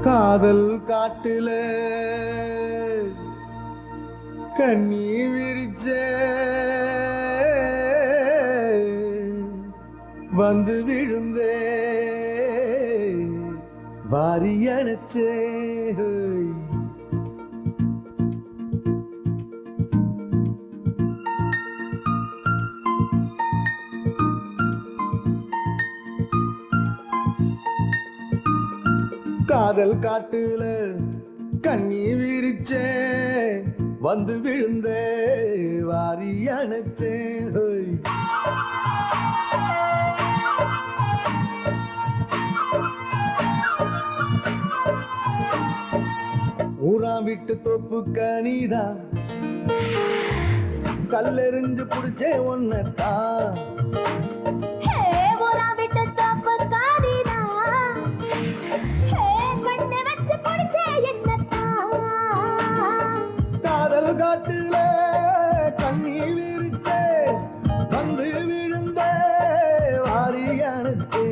காதல் காட்டுல கண்ணி விரிச்ச வந்து விழுந்தே வாரி அணைச்சே காதல் காட்டுல கண்ணி விரிச்சே வந்து விழுந்தே வாரி அணைச்சே ஊரா விட்டு தொப்பு கனிதா கல்லெறிஞ்சு புடிச்சே ஒன்னத்தான் காதல் காட்டுல கண்ணி விரிச்சே வந்து விழுந்தே வாரி அணைச்சே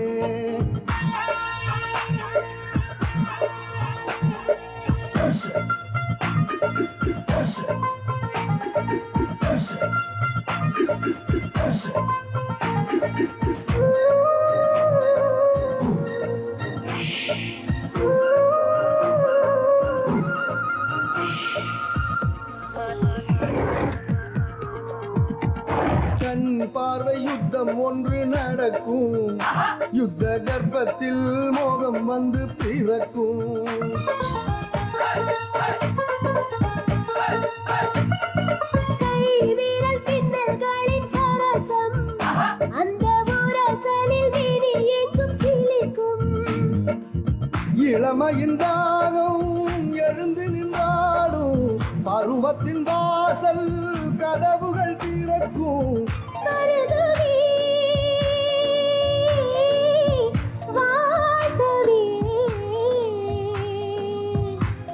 கண் பார்வை யுத்தம் ஒன்று நடக்கும் யுத்த கர்ப்பத்தில் மோகம் வந்து பிறக்கும் இளமையின் தாகம் எழுந்து நின்றாடும் பருவத்தின் வாசல் கதவுகள் திறக்கும்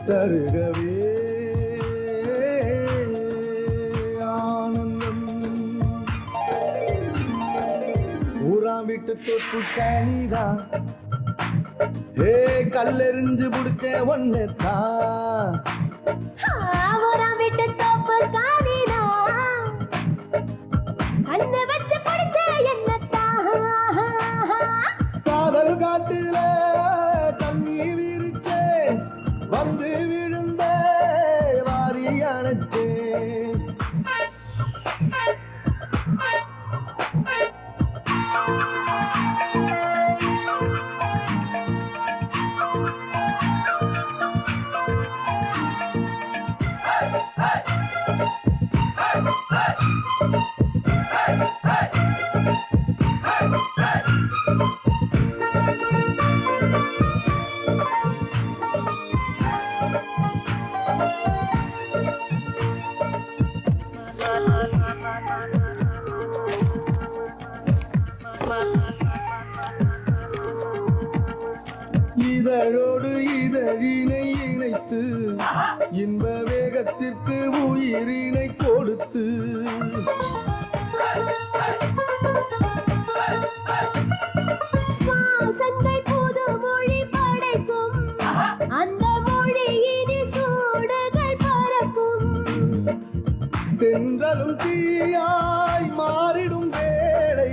தருகவே ஆனந்தம் ஊராம் விட்டு தொட்டு கனிதான் ஏ கல்லெறிஞ்சு புடிச்சே ஒன்னத்தான் விட்டு தோப்பு காணினா கண்ணு வச்சு பிடிச்ச என்னத்தான் காதல் காட்டுல தண்ணி விரிச்சே வந்து விழுந்தே வாரி அணைச்சே இதழோடு இதழினை இணைத்து இன்ப வேகத்திற்கு உயிரினை கொடுத்து புது மொழி படைக்கும் அந்த மொழியினி சூடுகள் பறக்கும் தென்றலும் தீயாய் மாறிடும் வேளை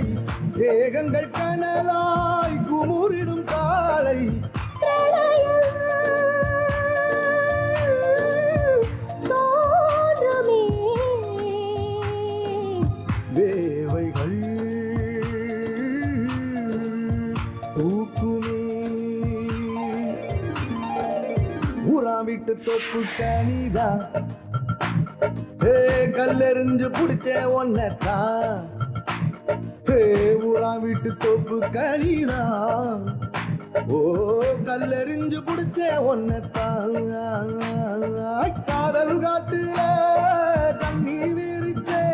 தேகங்கள் கனலாய் குமுறிடும் காலை தேவைகள் தூக்குமே ஊரா விட்டு தொப்பு கனிதா ஏ கல்லெறிஞ்சு புடிச்சே ஒன்னத்தான் ஏ ஊரா விட்டு தொப்பு கனிதா ஓ கல்லெறிஞ்சு புடிச்சே ஒன்னத்தான் காதல் காட்டுல தண்ணி விரிச்சே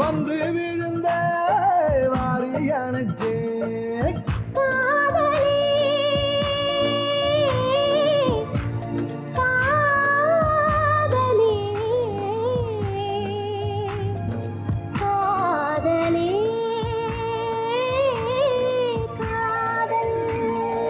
வந்து விழுந்த வாரி அணைச்சே